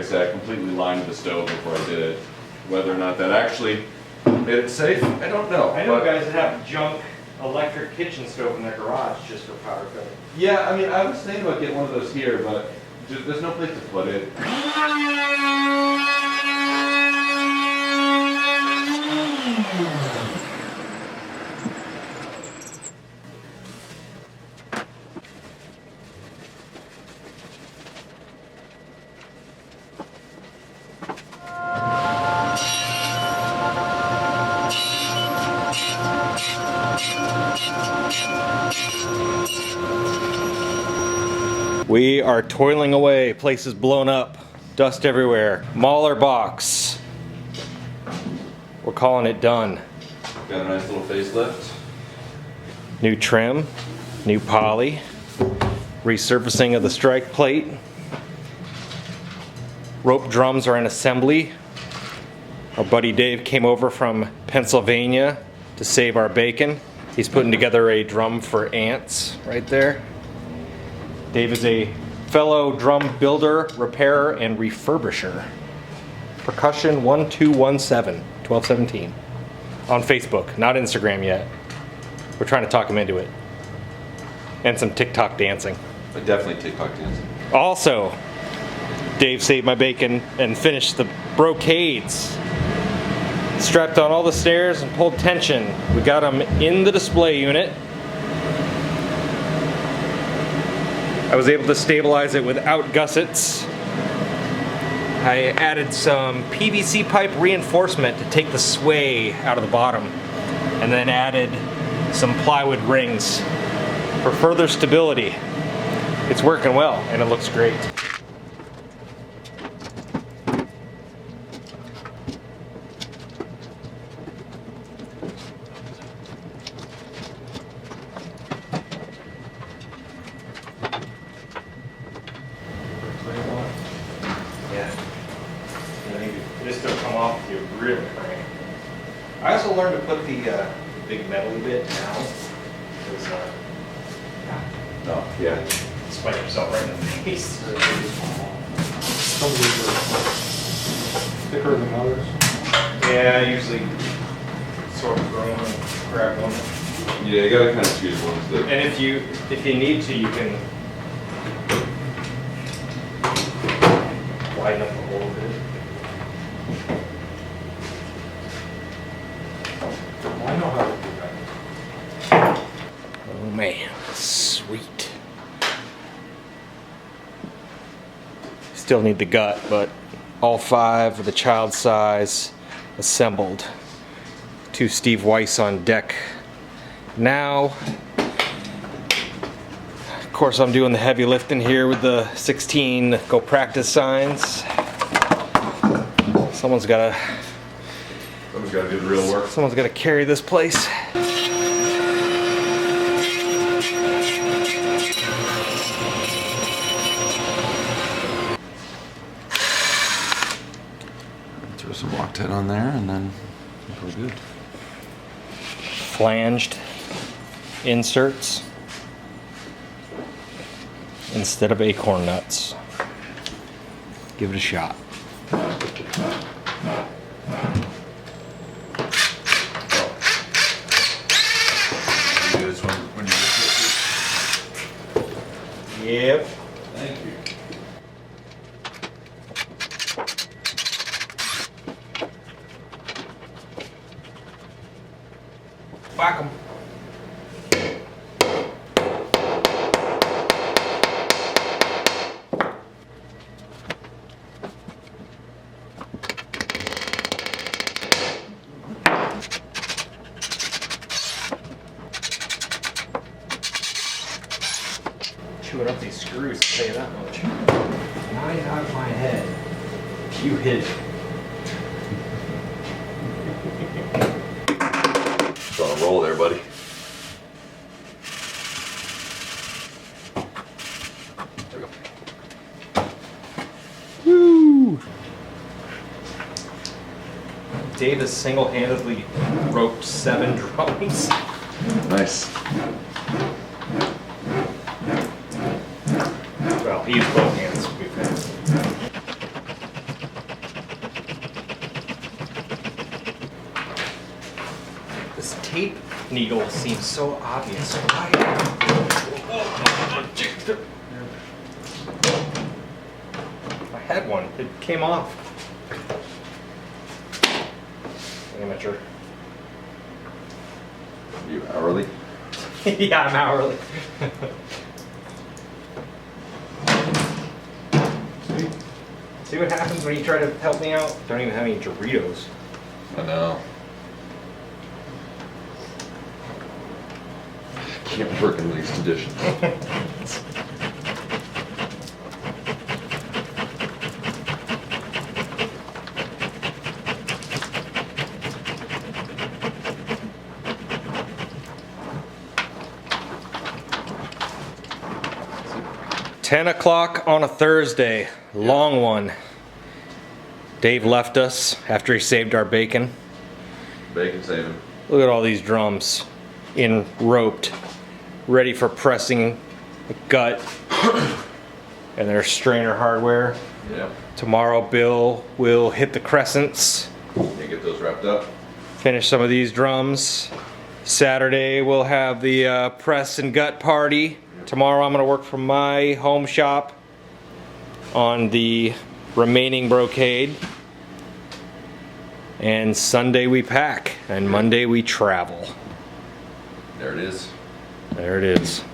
I said, I completely lined the stove before I did it. Whether or not that actually made it safe, I don't know. I know guys that have junk electric kitchen stove in their garage just for powder coating. Yeah, I mean, I was thinking about getting one of those here, but there's no place to put it. We are toiling away, place is blown up, dust everywhere. Mahler Box. We're calling it done. Got a nice little facelift. New trim, new poly, resurfacing of the strike plate. Rope drums are in assembly. Our buddy Dave came over from Pennsylvania to save our bacon. He's putting together a drum for ants right there. Dave is a fellow drum builder, repairer, and refurbisher. Percussion 1217, 1217. On Facebook, not Instagram yet. We're trying to talk him into it. And some TikTok dancing. But definitely TikTok dancing. Also, Dave saved my bacon and finished the brocades. Strapped on all the snares and pulled tension. We got them in the display unit. I was able to stabilize it without gussets. I added some PVC pipe reinforcement to take the sway out of the bottom, and then added some plywood rings for further stability. It's working well, and it looks great. This will come off if you really crank. I also learned to put the big metal bit down. Because, Oh, yeah. spike yourself right in the face. Some of these are thicker than others. Yeah, I usually sort of throw them and grab one. Yeah, you gotta kind of choose ones that. And if you need to, you can widen up the hole a bit. I know how to do that. Oh man, sweet. Still need the gut, but all 5 of the child size assembled. 2 Steve Weiss on deck. Now, of course, I'm doing the heavy lifting here with the 16 go practice signs. Someone's gotta do the real work. Someone's gotta carry this place. Throw some Loctite on there, and then we're good. Flanged inserts instead of acorn nuts. Give it a shot. Do this when you get Yep. Thank you. Whack 'em. Chewing up these screws, I'll tell you that much. Not out of my head. You hit it. It's on a roll there, buddy. There we go. Woo! Dave has single-handedly roped 7 drums. Nice. Well, he used both hands, to be fair. This tape needle seems so obvious. Why? I had one. It came off. Amateur. You hourly? Yeah, I'm hourly. See what happens when you try to help me out? Don't even have any Doritos. I know. Can't work in these conditions. $10 o'clock on a Thursday, long one. Dave left us after he saved our bacon. Bacon saving. Look at all these drums in roped, ready for pressing the gut. And there's strainer hardware. Yeah. Tomorrow Bill will hit the Crescents, You get those wrapped up. finish some of these drums. Saturday we'll have the press and gut party. Tomorrow I'm going to work from my home shop on the remaining brocade. And Sunday we pack, and Monday we travel. There it is. There it is.